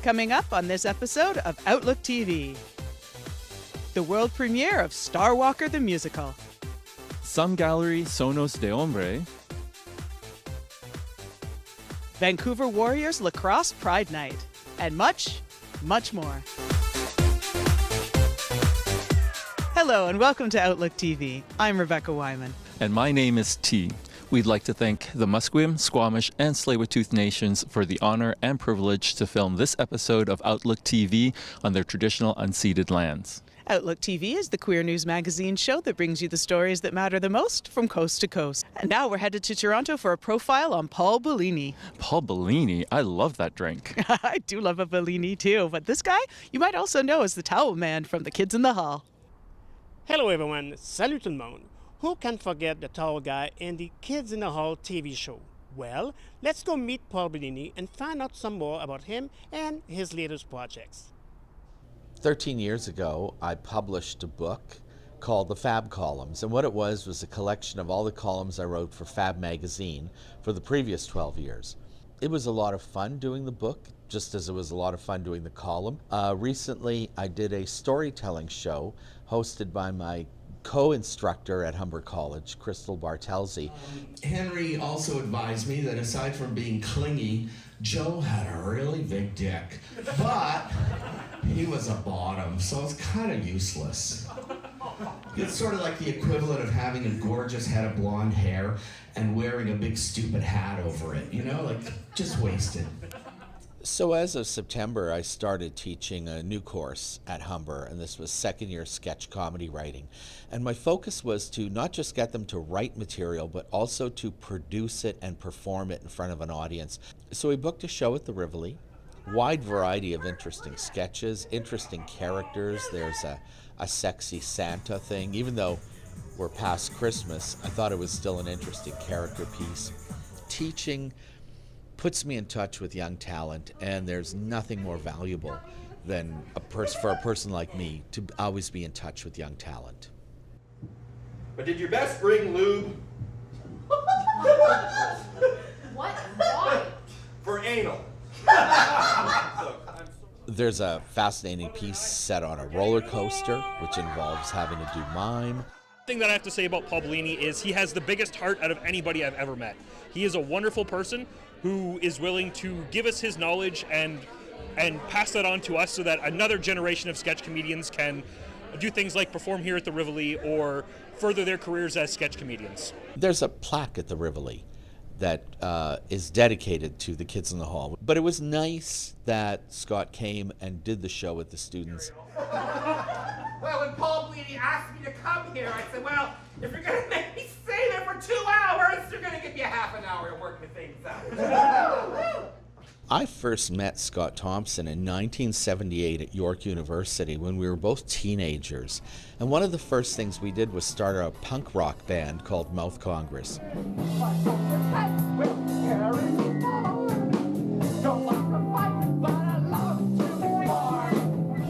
Coming up on this episode of Outlook TV. The world premiere of Star Walker the Musical. Some Gallery Sonos de Hombre. Vancouver Warriors Lacrosse Pride Night. And much, much more. Hello and welcome to Outlook TV. I'm Rebecca Wyman. And my name is T. We'd like to thank the Musqueam, Squamish, and Tsleil-Waututh Nations for the honor and privilege to film this episode of Outlook TV on their traditional unceded lands. Outlook TV is the queer news magazine show that brings you the stories that matter the most from coast to coast. And now we're headed to Toronto for a profile on Paul Bellini. Paul Bellini, I love that drink. I do love a Bellini too, but this guy you might also know as the Towel Man from The Kids in the Hall. Hello everyone, salut tout le monde. Who can forget the towel guy in the Kids in the Hall TV show? Well, let's go meet Paul Bellini and find out some more about him and his latest projects. 13 years ago, I published a book called The Fab Columns, and what it was a collection of all the columns I wrote for Fab magazine for the previous 12 years. It was a lot of fun doing the book, just as it was a lot of fun doing the column. Recently, I did a storytelling show hosted by my co-instructor at Humber College, Crystal Bartelsi. Henry also advised me that aside from being clingy, Joe had a really big dick, but he was a bottom, so it's kind of useless. It's sort of like the equivalent of having a gorgeous head of blonde hair and wearing a big stupid hat over it, you know, like just wasted. So as of September, I started teaching a new course at Humber, and this was second year sketch comedy writing. And my focus was to not just get them to write material, but also to produce it and perform it in front of an audience. So we booked a show at the Rivoli, wide variety of interesting sketches, interesting characters. There's a sexy Santa thing. Even though we're past Christmas, I thought it was still an interesting character piece. Teaching puts me in touch with young talent, and there's nothing more valuable than for a person like me to always be in touch with young talent. But did your best bring lube? What? Why? For anal. There's a fascinating piece set on a roller coaster, which involves having to do mime. The thing that I have to say about Paul Bellini is he has the biggest heart out of anybody I've ever met. He is a wonderful person who is willing to give us his knowledge and pass that on to us so that another generation of sketch comedians can do things like perform here at the Rivoli or further their careers as sketch comedians. There's a plaque at the Rivoli that is dedicated to the Kids in the Hall. But it was nice that Scott came and did the show with the students. Well, when Paul Bellini asked me to come here, I said, well, if you're going to make me stay there for 2 hours, you're going to give me a half an hour to work the things out. I first met Scott Thompson in 1978 at York University when we were both teenagers. And one of the first things we did was start a punk rock band called Mouth Congress.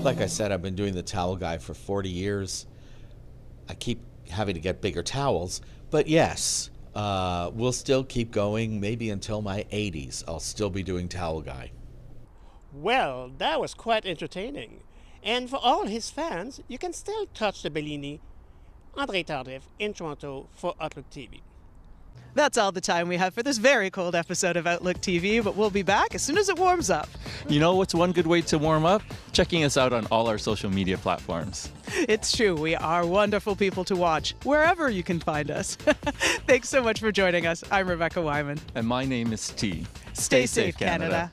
Like I said, I've been doing the towel guy for 40 years. I keep having to get bigger towels, but yes, we'll still keep going, maybe until my 80s. I'll still be doing towel guy. Well, that was quite entertaining. And for all his fans, you can still touch the Bellini, André Tardif, in Toronto for Outlook TV. That's all the time we have for this very cold episode of Outlook TV, but we'll be back as soon as it warms up. You know what's one good way to warm up? Checking us out on all our social media platforms. It's true, we are wonderful people to watch, wherever you can find us. Thanks so much for joining us. I'm Rebecca Wyman. And my name is T. Stay safe, Canada.